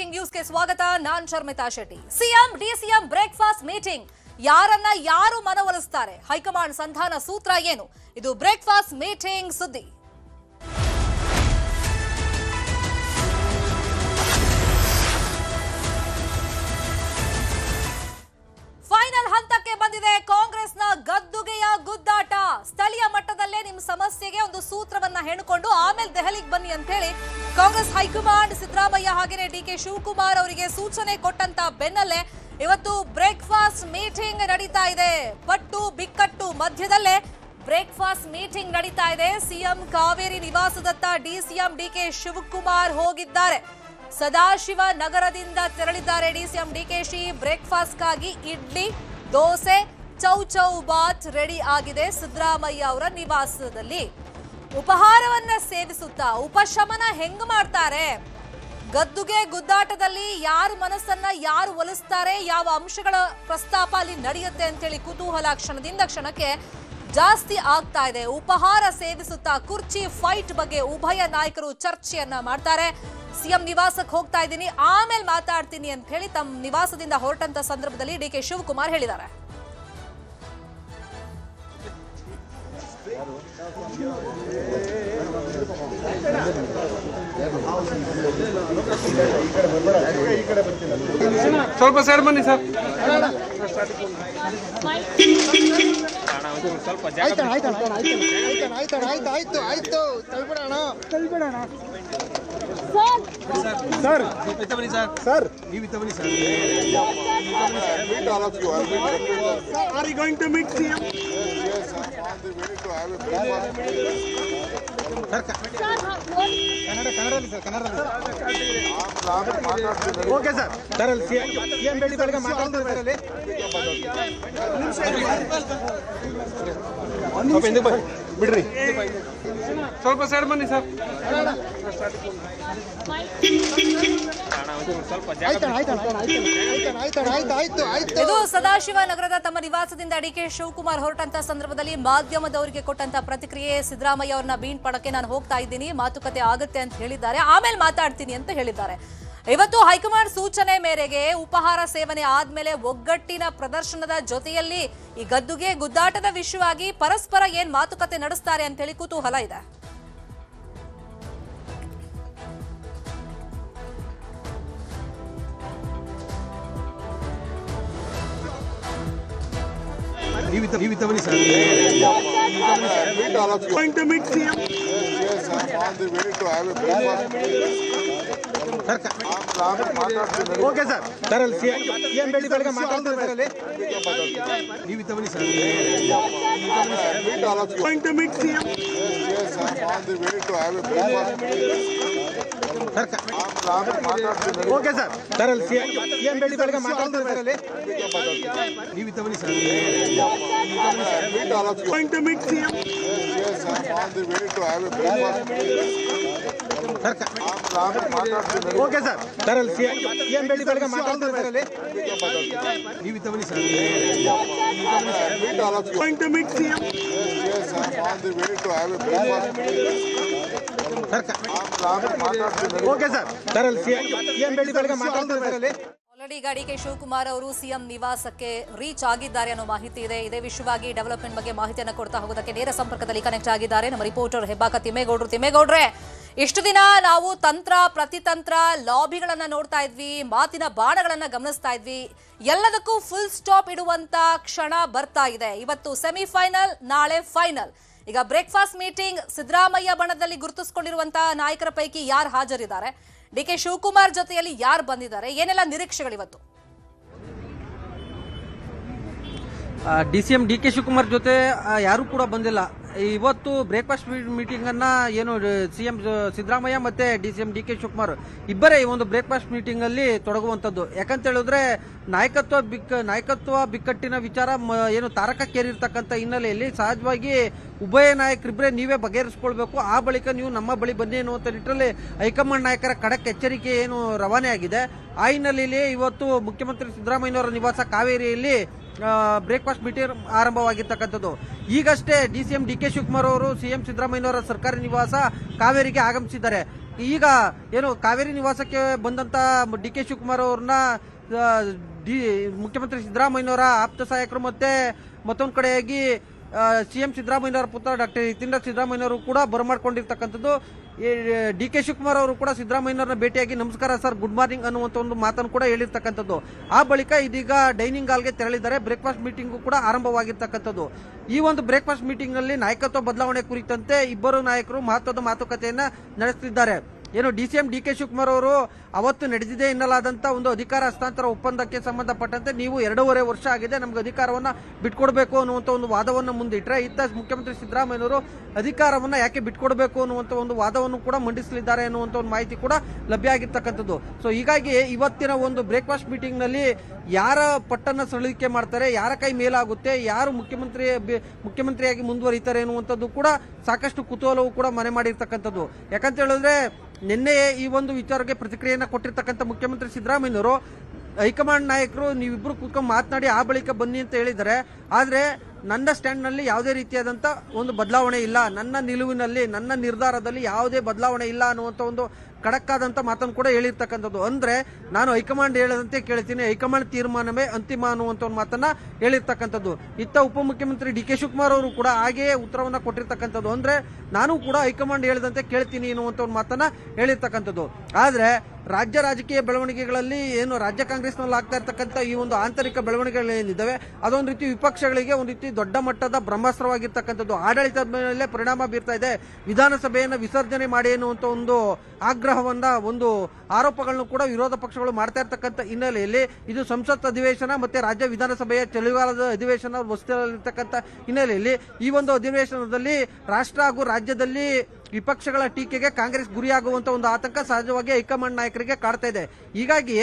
Breaking ನ್ಯೂಸ್ಗೆ ಸ್ವಾಗತ. ನಾನ್ Sharmitha Shetty. CM DCM breakfast meeting, ಯಾರನ್ನ ಯಾರು ಮನವೊಲಿಸ್ತಾರೆ? ಹೈಕಮಾಂಡ್ ಸಂಧಾನ ಸೂತ್ರ ಏನು? ಇದು ಬ್ರೇಕ್ಫಾಸ್ಟ್ ಮೀಟಿಂಗ್ ಸುದ್ದಿ. ಫೈನಲ್ ಹಂತಕ್ಕೆ ಬಂದಿದೆ ಕಾಂಗ್ರೆಸ್ನ ಗದ್ದುಗೆಯ ಗುದ್ದಾಟ. ಸ್ಥಳೀಯ ಮಟ್ಟದಲ್ಲೇ ನಿಮ್ಮ ಸಮಸ್ಯೆಗೆ ಒಂದು ಸೂತ್ರವನ್ನ ಹೆಣುಕೊಂಡು ಆಮೇಲೆ ದೆಹಲಿಗೆ ಬನ್ನಿ ಅಂತ ಹೇಳಿ ಕಾಂಗ್ರೆಸ್ ಹೈಕಮಾಂಡ್ ಸಿದ್ದರಾಮಯ್ಯ ಹಾಗೇನೆ ಡಿಕೆ ಶಿವಕುಮಾರ್ ಅವರಿಗೆ ಸೂಚನೆ ಕೊಟ್ಟಂತ ಬೆನ್ನಲ್ಲೇ ಇವತ್ತು ಬ್ರೇಕ್ಫಾಸ್ಟ್ ಮೀಟಿಂಗ್ ನಡೀತಾ ಇದೆ. ಪಟ್ಟು ಬಿಕ್ಕಟ್ಟು ಮಧ್ಯದಲ್ಲೇ ಬ್ರೇಕ್ಫಾಸ್ಟ್ ಮೀಟಿಂಗ್ ನಡೀತಾ ಇದೆ. ಸಿಎಂ ಕಾವೇರಿ ನಿವಾಸದತ್ತ ಡಿಸಿಎಂ ಡಿಕೆ ಶಿವಕುಮಾರ್ ಹೋಗಿದ್ದಾರೆ. ಸದಾಶಿವ ನಗರದಿಂದ ತೆರಳಿದ್ದಾರೆ ಡಿಸಿಎಂ ಡಿಕೆಶಿ. ಬ್ರೇಕ್ಫಾಸ್ಟ್ಗಾಗಿ ಇಡ್ಲಿ, ದೋಸೆ, ಚೌ ಬಾತ್ ರೆಡಿ ಆಗಿದೆ ಸಿದ್ದರಾಮಯ್ಯ ಅವರ ನಿವಾಸದಲ್ಲಿ. ಉಪಹಾರವನ್ನ ಸೇವಿಸುತ್ತಾ ಉಪಶಮನ ಹೆಂಗ್ ಮಾಡ್ತಾರೆ? ಗದ್ದುಗೆ ಗುದ್ದಾಟದಲ್ಲಿ ಯಾರು ಮನಸ್ಸನ್ನ ಯಾರು ಒಲಿಸ್ತಾರೆ, ಯಾವ ಅಂಶಗಳ ಪ್ರಸ್ತಾಪ ಅಲ್ಲಿ ನಡೆಯುತ್ತೆ ಅಂತೇಳಿ ಕುತೂಹಲ ಕ್ಷಣದಿಂದ ಕ್ಷಣಕ್ಕೆ ಜಾಸ್ತಿ ಆಗ್ತಾ ಇದೆ. ಉಪಹಾರ ಸೇವಿಸುತ್ತಾ ಕುರ್ಚಿ ಫೈಟ್ ಬಗ್ಗೆ ಉಭಯ ನಾಯಕರು ಚರ್ಚೆಯನ್ನ ಮಾಡ್ತಾರೆ. ಸಿಎಂ ನಿವಾಸಕ್ಕೆ ಹೋಗ್ತಾ ಇದ್ದೀನಿ, ಆಮೇಲೆ ಮಾತಾಡ್ತೀನಿ ಅಂತ ಹೇಳಿ ತಮ್ಮ ನಿವಾಸದಿಂದ ಹೊರಟಂತ ಸಂದರ್ಭದಲ್ಲಿ ಡಿಕೆ ಶಿವಕುಮಾರ್ ಹೇಳಿದ್ದಾರೆ. ಸ್ವಲ್ಪ ಸೈಡ್ ಬನ್ನಿ ಸರ್. ಸರ್ ಸರ್ ನೀವು ಇತ್ತ ಬನ್ನಿ sir. Are you going to meet CM? Yes, I'm on the way to have a breakfast. ಕನ್ನಡದಲ್ಲಿ ಸರ್, ಕನ್ನಡದಲ್ಲಿ. ಮಾತಾಡ್ತಿದ್ದಾರೆ. Okay sir. ಸರ್ ಅಲ್ಲಿ CM ಬೆಳಿ ಬೆಳಗ್ಗೆ ಮಾತಾಡ್ತಾರೆ ಅಲ್ಲಿ. ಸ್ವಲ್ಪ ಹಿಂದೆ ಬನ್ನಿ ಬಿಡ್ರಿ. ಸ್ವಲ್ಪ ಸೈಡ್ ಬನ್ನಿ ಸರ್. ಇದು ಸದಾಶಿವ ನಗರದ ತಮ್ಮ ನಿವಾಸದಿಂದ ಡಿಕೆ ಶಿವಕುಮಾರ್ ಹೊರಟಂತ ಸಂದರ್ಭದಲ್ಲಿ ಮಾಧ್ಯಮದವರಿಗೆ ಕೊಟ್ಟಂತ ಪ್ರತಿಕ್ರಿಯೆ. ಸಿದ್ದರಾಮಯ್ಯ ಅವ್ರನ್ನ ಬೀಣ್ ಪಡಕ್ಕೆ ನಾನು ಹೋಗ್ತಾ ಇದ್ದೀನಿ, ಮಾತುಕತೆ ಆಗುತ್ತೆ ಅಂತ ಹೇಳಿದ್ದಾರೆ, ಆಮೇಲೆ ಮಾತಾಡ್ತೀನಿ ಅಂತ ಹೇಳಿದ್ದಾರೆ. ಇವತ್ತು ಹೈಕಮಾಂಡ್ ಸೂಚನೆ ಮೇರೆಗೆ ಉಪಹಾರ ಸೇವನೆ ಆದ್ಮೇಲೆ ಒಗ್ಗಟ್ಟಿನ ಪ್ರದರ್ಶನದ ಜೊತೆಯಲ್ಲಿ ಈ ಗದ್ದುಗೆ ಗುದ್ದಾಟದ ವಿಷಯವಾಗಿ ಪರಸ್ಪರ ಏನ್ ಮಾತುಕತೆ ನಡೆಸ್ತಾರೆ ಅಂತ ಹೇಳಿ ಕುತೂಹಲ ಇದೆ. ನೀವು ಇತ್ತ ಬನ್ನಿ sir. Going to meet CM? Yes, I'm on the way to have a breakfast. ಮಾತಾಡ್ತಿದ್ದಾರೆ. Okay sir. ಸರ್ ಅಲ್ಲಿ CM ಬೆಳಿ ಬೆಳಗ್ಗೆ ಮಾತಾಡ್ತಾರೆ ಅಲ್ಲಿ. ನೀವು ಇತ್ತ ಬನ್ನಿ sir. Going to meet CM? Yes, I'm on the way to have a breakfast. ಮಾತಾಡ್ತಿದ್ದಾರೆ. Okay sir. ಸರ್ ಅಲ್ಲಿ CM ಬೆಳಿ ಬೆಳಗ್ಗೆ ಮಾತಾಡ್ತಾರೆ ಅಲ್ಲಿ. ನೀವು ಇತ್ತ ಬನ್ನಿ sir. Going to meet CM? Yes, I'm on the way to have a breakfast. ಮಾತಾಡ್ತಿದ್ದಾರೆ. Okay sir. ಸರ್ ಅಲ್ಲಿ CM ಬೆಳಿ ಬೆಳಗ್ಗೆ ಮಾತಾಡ್ತಾರೆ ಅಲ್ಲಿ. ನೀವು ಇತ್ತ ಬನ್ನಿ sir. Going to meet CM? Yes, I'm on the way to have a breakfast. ಮಾತಾಡ್ತಿದ್ದಾರೆ. Okay sir. ಸರ್ ಅಲ್ಲಿ CM ಬೆಳಿ ಬೆಳಗ್ಗೆ ಮಾತಾಡ್ತಾರೆ ಅಲ್ಲಿ. ಆಲ್ರೆಡಿ ಈಗ ಡಿಕೆ ಶಿವಕುಮಾರ್ ಅವರು ಸಿಎಂ ನಿವಾಸಕ್ಕೆ ರೀಚ್ ಆಗಿದ್ದಾರೆ ಅನ್ನೋ ಮಾಹಿತಿ ಇದೆ. ಇದೇ ವಿಷಯವಾಗಿ ಡೆವಲಪ್ಮೆಂಟ್ ಬಗ್ಗೆ ಮಾಹಿತಿಯನ್ನು ಕೊಡ್ತಾ ಹೋಗೋದಕ್ಕೆ ನೇರ ಸಂಪರ್ಕದಲ್ಲಿ ಕನೆಕ್ಟ್ ಆಗಿದ್ದಾರೆ ನಮ್ಮ ರಿಪೋರ್ಟರ್ ಹೆಬ್ಬಾಕ ತಿಮ್ಮೇಗೌಡರು. ತಿಮ್ಮೇಗೌಡ್ರೆ, ಇಷ್ಟು ದಿನ ನಾವು ತಂತ್ರ ಪ್ರತಿತಂತ್ರ ಲಾಬಿಗಳನ್ನ ನೋಡ್ತಾ ಇದ್ವಿ, ಮಾತಿನ ಬಾಣಗಳನ್ನ ಗಮನಿಸ್ತಾ ಇದ್ವಿ. ಎಲ್ಲದಕ್ಕೂ ಫುಲ್ ಸ್ಟಾಪ್ ಇಡುವಂತ ಕ್ಷಣ ಬರ್ತಾ ಇದೆ. ಇವತ್ತು ಸೆಮಿಫೈನಲ್, ನಾಳೆ ಫೈನಲ್. ಈಗ ಬ್ರೇಕ್ಫಾಸ್ಟ್ ಮೀಟಿಂಗ್, ಸಿದ್ದರಾಮಯ್ಯ ಬಣದಲ್ಲಿ ಗುರುತಿಸಿಕೊಂಡಿರುವಂತಹ ನಾಯಕರ ಪೈಕಿ ಯಾರು ಹಾಜರಿದ್ದಾರೆ? ಡಿಕೆ ಶಿವಕುಮಾರ್ ಜೊತೆಯಲ್ಲಿ ಯಾರು ಬಂದಿದ್ದಾರೆ? ಏನೆಲ್ಲ ನಿರೀಕ್ಷೆಗಳಿವತ್ತು? DCM ಡಿಕೆ ಶಿವಕುಮಾರ್ ಜೊತೆ ಯಾರು ಕೂಡ ಬಂದಿಲ್ಲ. ಇವತ್ತು ಬ್ರೇಕ್ಫಾಸ್ಟ್ ಮೀಟಿಂಗ್ ಅನ್ನ ಏನು ಸಿಎಂ ಸಿದ್ದರಾಮಯ್ಯ ಮತ್ತೆ DCM ಡಿಕೆ ಶಿವಕುಮಾರ್ ಇಬ್ಬರೇ ಈ ಒಂದು ಬ್ರೇಕ್ಫಾಸ್ಟ್ ಮೀಟಿಂಗ್ ಅಲ್ಲಿ ತೊಡಗುವಂತದ್ದು. ಯಾಕಂತ ಹೇಳಿದ್ರೆ ನಾಯಕತ್ವ ಬಿಕ್ಕಟ್ಟಿನ ವಿಚಾರ ಏನು ತಾರಕಕ್ಕೇರಿರ್ತಕ್ಕಂಥ ಹಿನ್ನೆಲೆಯಲ್ಲಿ ಸಹಜವಾಗಿ ಉಭಯ ನಾಯಕರಿಬ್ಬರೇ ನೀವೇ ಬಗೆಹರಿಸಿಕೊಳ್ಬೇಕು, ಆ ಬಳಿಕ ನೀವು ನಮ್ಮ ಬಳಿ ಬನ್ನಿ ಎನ್ನುವಂತ ನಿಟ್ಟಿನಲ್ಲಿ ಹೈಕಮಾಂಡ್ ನಾಯಕರ ಖಡಕ್ ಎಚ್ಚರಿಕೆ ಏನು ರವಾನೆ ಆಗಿದೆ. ಆ ಹಿನ್ನೆಲೆಯಲ್ಲಿ ಇವತ್ತು ಮುಖ್ಯಮಂತ್ರಿ ಸಿದ್ದರಾಮಯ್ಯನವರ ನಿವಾಸ ಕಾವೇರಿಯಲ್ಲಿ ಬ್ರೇಕ್ಫಾಸ್ಟ್ ಮೀಟಿಂಗ್ ಆರಂಭವಾಗಿರ್ತಕ್ಕಂಥದ್ದು. ಈಗಷ್ಟೇ DCM ಡಿಕೆ ಶಿವಕುಮಾರ್ ಅವರು ಸಿಎಂ ಸಿದ್ದರಾಮಯ್ಯನವರ ಸರ್ಕಾರಿ ನಿವಾಸ ಕಾವೇರಿಗೆ ಆಗಮಿಸಿದ್ದಾರೆ. ಈಗ ಏನು ಕಾವೇರಿ ನಿವಾಸಕ್ಕೆ ಬಂದಂತ ಡಿ ಕೆ ಶಿವಕುಮಾರ್ ಅವ್ರನ್ನ ಮುಖ್ಯಮಂತ್ರಿ ಸಿದ್ದರಾಮಯ್ಯನವರ ಆಪ್ತ ಸಹಾಯಕರು ಮತ್ತೆ ಮತ್ತೊಂದು ಕಡೆಯಾಗಿ ಸಿಎಂ ಸಿದ್ದರಾಮಯ್ಯನವರ ಪುತ್ರ ಡಾಕ್ಟರ್ ಯತೀಂದ್ರ ಸಿದ್ದರಾಮಯ್ಯನವರು ಕೂಡ ಬರಮಾಡ್ಕೊಂಡಿರ್ತಕ್ಕಂಥದ್ದು. ಡಿ ಕೆ ಶಿವಕುಮಾರ್ ಅವರು ಕೂಡ ಸಿದ್ದರಾಮಯ್ಯನವ್ರನ್ನ ಭೇಟಿಯಾಗಿ ನಮಸ್ಕಾರ ಸರ್, ಗುಡ್ ಮಾರ್ನಿಂಗ್ ಅನ್ನುವಂಥ ಒಂದು ಮಾತನ್ನು ಕೂಡ ಹೇಳಿರ್ತಕ್ಕಂಥದ್ದು. ಆ ಬಳಿಕ ಇದೀಗ ಡೈನಿಂಗ್ ಹಾಲ್ಗೆ ತೆರಳಿದ್ದಾರೆ. ಬ್ರೇಕ್ಫಾಸ್ಟ್ ಮೀಟಿಂಗು ಕೂಡ ಆರಂಭವಾಗಿರ್ತಕ್ಕಂಥದ್ದು. ಈ ಒಂದು ಬ್ರೇಕ್ಫಾಸ್ಟ್ ಮೀಟಿಂಗ್ ನಲ್ಲಿ ನಾಯಕತ್ವ ಬದಲಾವಣೆ ಕುರಿತಂತೆ ಇಬ್ಬರು ನಾಯಕರು ಮಹತ್ವದ ಮಾತುಕತೆಯನ್ನ ನಡೆಸುತ್ತಿದ್ದಾರೆ. ಏನು ಡಿಸಿಎಂ ಡಿ ಕೆ ಶಿವಕುಮಾರ್ ಅವರು ಅವತ್ತು ನಡೆದಿದೆ ಎನ್ನಲಾದಂತ ಒಂದು ಅಧಿಕಾರ ಹಸ್ತಾಂತರ ಒಪ್ಪಂದಕ್ಕೆ ಸಂಬಂಧಪಟ್ಟಂತೆ ನೀವು 2.5 ವರ್ಷ ಆಗಿದೆ, ನಮ್ಗೆ ಅಧಿಕಾರವನ್ನ ಬಿಟ್ಕೊಡ್ಬೇಕು ಅನ್ನುವಂಥ ಒಂದು ವಾದವನ್ನು ಮುಂದಿಟ್ರೆ, ಇತ್ತ ಮುಖ್ಯಮಂತ್ರಿ ಸಿದ್ದರಾಮಯ್ಯನವರು ಅಧಿಕಾರವನ್ನ ಯಾಕೆ ಬಿಟ್ಕೊಡ್ಬೇಕು ಅನ್ನುವಂಥ ಒಂದು ವಾದವನ್ನು ಕೂಡ ಮಂಡಿಸಲಿದ್ದಾರೆ ಅನ್ನುವಂಥ ಒಂದು ಮಾಹಿತಿ ಕೂಡ ಲಭ್ಯ ಆಗಿರ್ತಕ್ಕಂಥದ್ದು. ಸೊ ಹೀಗಾಗಿ ಇವತ್ತಿನ ಒಂದು ಬ್ರೇಕ್ಫಾಸ್ಟ್ ಮೀಟಿಂಗ್ ನಲ್ಲಿ ಯಾರ ಪಟ್ಟನ್ನ ಸಳಿಕೆ ಮಾಡ್ತಾರೆ, ಯಾರ ಕೈ ಮೇಲಾಗುತ್ತೆ, ಯಾರು ಮುಖ್ಯಮಂತ್ರಿಯಾಗಿ ಮುಂದುವರಿತಾರೆ ಅನ್ನುವಂಥದ್ದು ಕೂಡ ಸಾಕಷ್ಟು ಕುತೂಹಲವು ಕೂಡ ಮನೆ ಮಾಡಿರ್ತಕ್ಕಂಥದ್ದು. ಯಾಕಂತ ಹೇಳಿದ್ರೆ ನಿನ್ನೆ ಈ ಒಂದು ವಿಚಾರಕ್ಕೆ ಪ್ರತಿಕ್ರಿಯೆಯನ್ನ ಕೊಟ್ಟಿರ್ತಕ್ಕಂಥ ಮುಖ್ಯಮಂತ್ರಿ ಸಿದ್ದರಾಮಯ್ಯನವರು ಹೈಕಮಾಂಡ್ ನಾಯಕರು ನೀವಿಬ್ರು ಕೂತ್ಕೊಂಡು ಮಾತನಾಡಿ ಆ ಬಳಿಕ ಬನ್ನಿ ಅಂತ ಹೇಳಿದ್ದಾರೆ. ಆದ್ರೆ ನನ್ನ ಸ್ಟ್ಯಾಂಡ್ ನಲ್ಲಿ ಯಾವುದೇ ರೀತಿಯಾದಂತ ಒಂದು ಬದಲಾವಣೆ ಇಲ್ಲ, ನನ್ನ ನಿಲುವಿನಲ್ಲಿ ನನ್ನ ನಿರ್ಧಾರದಲ್ಲಿ ಯಾವುದೇ ಬದಲಾವಣೆ ಇಲ್ಲ ಅನ್ನುವಂಥ ಒಂದು ಖಡಕ್ ಆದಂತ ಮಾತನ್ನು ಕೂಡ ಹೇಳಿರ್ತಕ್ಕಂಥದ್ದು. ಅಂದ್ರೆ ನಾನು ಹೈಕಮಾಂಡ್ ಹೇಳದಂತೆ ಕೇಳ್ತೀನಿ, ಹೈಕಮಾಂಡ್ ತೀರ್ಮಾನವೇ ಅಂತಿಮ ಅನ್ನುವಂಥ ಒಂದು ಮಾತನ್ನ ಹೇಳಿರ್ತಕ್ಕಂಥದ್ದು. ಇತ್ತ ಉಪಮುಖ್ಯಮಂತ್ರಿ ಡಿ ಕೆ ಶಿವಕುಮಾರ್ ಅವರು ಕೂಡ ಹಾಗೆಯೇ ಉತ್ತರವನ್ನ ಕೊಟ್ಟಿರ್ತಕ್ಕಂಥದ್ದು. ಅಂದ್ರೆ ನಾನು ಕೂಡ ಹೈಕಮಾಂಡ್ ಹೇಳದಂತೆ ಕೇಳ್ತೀನಿ ಅನ್ನುವಂಥ ಒಂದು ಮಾತನ್ನ ಹೇಳಿರ್ತಕ್ಕಂಥದ್ದು. ಆದ್ರೆ ರಾಜ್ಯ ರಾಜಕೀಯ ಬೆಳವಣಿಗೆಗಳಲ್ಲಿ ಏನು ರಾಜ್ಯ ಕಾಂಗ್ರೆಸ್ನಲ್ಲಿ ಆಗ್ತಾ ಇರ್ತಕ್ಕಂಥ ಈ ಒಂದು ಆಂತರಿಕ ಬೆಳವಣಿಗೆಗಳೇನಿದ್ದಾವೆ ಅದೊಂದು ರೀತಿ ವಿಪಕ್ಷಗಳಿಗೆ ಒಂದು ರೀತಿ ದೊಡ್ಡ ಮಟ್ಟದ ಬ್ರಹ್ಮಾಸ್ತ್ರವಾಗಿರ್ತಕ್ಕಂಥದ್ದು. ಆಡಳಿತದ ಮೇಲೆ ಪರಿಣಾಮ ಬೀರ್ತಾ ಇದೆ. ವಿಧಾನಸಭೆಯನ್ನು ವಿಸರ್ಜನೆ ಮಾಡಿ ಅನ್ನುವಂಥ ಒಂದು ಆಗ್ರಹವನ್ನ, ಒಂದು ಆರೋಪಗಳನ್ನು ಕೂಡ ವಿರೋಧ ಪಕ್ಷಗಳು ಮಾಡ್ತಾ ಇರ್ತಕ್ಕಂಥ ಹಿನ್ನೆಲೆಯಲ್ಲಿ ಇದು ಸಂಸತ್ ಅಧಿವೇಶನ ಮತ್ತೆ ರಾಜ್ಯ ವಿಧಾನಸಭೆಯ ಚಳಿಗಾಲದ ಅಧಿವೇಶನ ವಸ್ತುವಿರ್ತಕ್ಕಂಥ ಹಿನ್ನೆಲೆಯಲ್ಲಿ ಈ ಒಂದು ಅಧಿವೇಶನದಲ್ಲಿ ರಾಷ್ಟ್ರ ಹಾಗೂ ರಾಜ್ಯದಲ್ಲಿ ವಿಪಕ್ಷಗಳ ಟೀಕೆಗೆ ಕಾಂಗ್ರೆಸ್ ಗುರಿಯಾಗುವಂತ ಒಂದು ಆತಂಕ ಸಹಜವಾಗಿ ಹೈಕಮಾಂಡ್ ನಾಯಕರಿಗೆ ಕಾಡ್ತಾ ಇದೆ. ಹೀಗಾಗಿ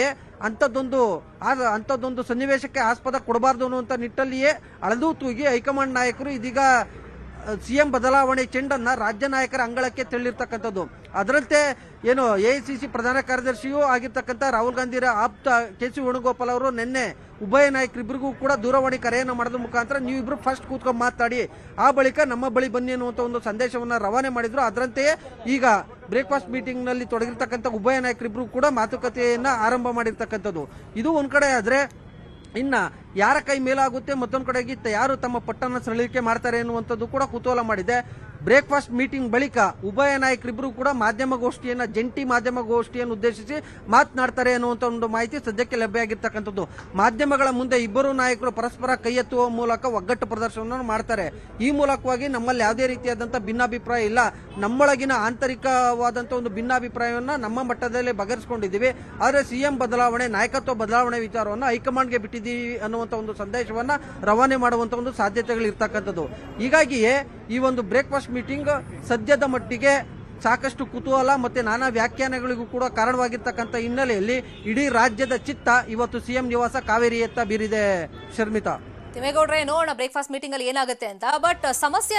ಅಂಥದ್ದೊಂದು ಸನ್ನಿವೇಶಕ್ಕೆ ಆಸ್ಪದ ಕೊಡಬಾರದು ಅನ್ನುವಂಥ ನಿಟ್ಟಲ್ಲಿಯೇ ಅಳೆದು ತೂಗಿ ಹೈಕಮಾಂಡ್ ನಾಯಕರು ಇದೀಗ ಸಿಎಂ ಬದಲಾವಣೆ ಚೆಂಡನ್ನ ರಾಜ್ಯ ನಾಯಕರ ಅಂಗಳಕ್ಕೆ ತೆರಳಿರ್ತಕ್ಕಂಥದ್ದು. ಅದರಂತೆ ಏನು ಎಐಸಿಸಿ ಪ್ರಧಾನ ಕಾರ್ಯದರ್ಶಿಯೂ ಆಗಿರ್ತಕ್ಕಂಥ ರಾಹುಲ್ ಗಾಂಧಿರ ಆಪ್ತ ಕೆ.ಸಿ. ವೇಣುಗೋಪಾಲ್ ಅವರು ನಿನ್ನೆ ಉಭಯ ನಾಯಕರಿಬ್ಬರಿಗೂ ಕೂಡ ದೂರವಾಣಿ ಕರೆಯನ್ನು ಮಾಡೋದ್ರ ಮುಖಾಂತರ ನೀವಿಬ್ರು ಫಸ್ಟ್ ಕೂತ್ಕೊಂಡು ಮಾತಾಡಿ ಆ ಬಳಿಕ ನಮ್ಮ ಬಳಿ ಬನ್ನಿ ಅನ್ನುವಂಥ ಒಂದು ಸಂದೇಶವನ್ನ ರವಾನೆ ಮಾಡಿದ್ರು. ಅದರಂತೆಯೇ ಈಗ ಬ್ರೇಕ್ಫಾಸ್ಟ್ ಮೀಟಿಂಗ್ ನಲ್ಲಿ ತೊಡಗಿರ್ತಕ್ಕಂಥ ಉಭಯ ನಾಯಕರಿಬ್ಬರು ಕೂಡ ಮಾತುಕತೆಯನ್ನ ಆರಂಭ ಮಾಡಿರ್ತಕ್ಕಂಥದ್ದು. ಇದು ಒಂದ್ ಕಡೆ ಆದ್ರೆ ಇನ್ನ ಯಾರ ಕೈ ಮೇಲಾಗುತ್ತೆ, ಮತ್ತೊಂದು ಕಡೆಗೆ ಯಾರು ತಮ್ಮ ಪಟ್ಟನ್ನು ಸರಳಿಕೆ ಮಾಡ್ತಾರೆ ಎನ್ನುವಂಥದ್ದು ಕೂಡ ಕುತೂಹಲ ಮಾಡಿದೆ. ಬ್ರೇಕ್ಫಾಸ್ಟ್ ಮೀಟಿಂಗ್ ಬಳಿಕ ಉಭಯ ನಾಯಕರಿಬ್ಬರು ಕೂಡ ಜಂಟಿ ಮಾಧ್ಯಮ ಗೋಷ್ಠಿಯನ್ನು ಉದ್ದೇಶಿಸಿ ಮಾತನಾಡ್ತಾರೆ ಅನ್ನುವಂಥ ಒಂದು ಮಾಹಿತಿ ಸದ್ಯಕ್ಕೆ ಲಭ್ಯ ಆಗಿರ್ತಕ್ಕಂಥದ್ದು. ಮಾಧ್ಯಮಗಳ ಮುಂದೆ ಇಬ್ಬರು ನಾಯಕರು ಪರಸ್ಪರ ಕೈ ಎತ್ತುವ ಮೂಲಕ ಒಗ್ಗಟ್ಟು ಪ್ರದರ್ಶನವನ್ನು ಮಾಡ್ತಾರೆ. ಈ ಮೂಲಕವಾಗಿ ನಮ್ಮಲ್ಲಿ ಯಾವುದೇ ರೀತಿಯಾದಂತಹ ಭಿನ್ನಾಭಿಪ್ರಾಯ ಇಲ್ಲ, ನಮ್ಮೊಳಗಿನ ಆಂತರಿಕವಾದಂಥ ಒಂದು ಭಿನ್ನಾಭಿಪ್ರಾಯವನ್ನ ನಮ್ಮ ಮಟ್ಟದಲ್ಲಿ ಬಗೆಹರಿಸಿಕೊಂಡಿದ್ದೀವಿ. ಆದರೆ ಸಿಎಂ ಬದಲಾವಣೆ, ನಾಯಕತ್ವ ಬದಲಾವಣೆ ವಿಚಾರವನ್ನು ಹೈಕಮಾಂಡ್ಗೆ ಬಿಟ್ಟಿದ್ದೀವಿ ಅನ್ನುವಂಥ ಒಂದು ಸಂದೇಶವನ್ನ ರವಾನೆ ಮಾಡುವಂತ ಒಂದು ಸಾಧ್ಯತೆಗಳು ಇರ್ತಕ್ಕಂಥದ್ದು. ಹೀಗಾಗಿಯೇ ಈ ಒಂದು ಬ್ರೇಕ್ಫಾಸ್ಟ್ ಮೀಟಿಂಗ್ ಸದ್ಯದ ಮಟ್ಟಿಗೆ ಸಾಕಷ್ಟು ಕುತೂಹಲ ಮತ್ತೆ ನಾನಾ ವ್ಯಾಖ್ಯಾನಗಳಿಗೂ ಕೂಡ ಕಾರಣವಾಗಿರ್ತಕ್ಕಂಥ ಹಿನ್ನೆಲೆಯಲ್ಲಿ ಇಡೀ ರಾಜ್ಯದ ಚಿತ್ತ ಇವತ್ತು ಸಿಎಂ ನಿವಾಸ ಕಾವೇರಿಯತ್ತ ಬೀರಿದೆ. ಶರ್ಮಿತಾ, ತಿಮ್ಮೇಗೌಡ್ರೆ, ನೋಡೋಣ ಬ್ರೇಕ್ಫಾಸ್ಟ್ ಮೀಟಿಂಗ್ ಅಲ್ಲಿ ಏನಾಗುತ್ತೆ ಅಂತ. ಬಟ್ ಸಮಸ್ಯೆ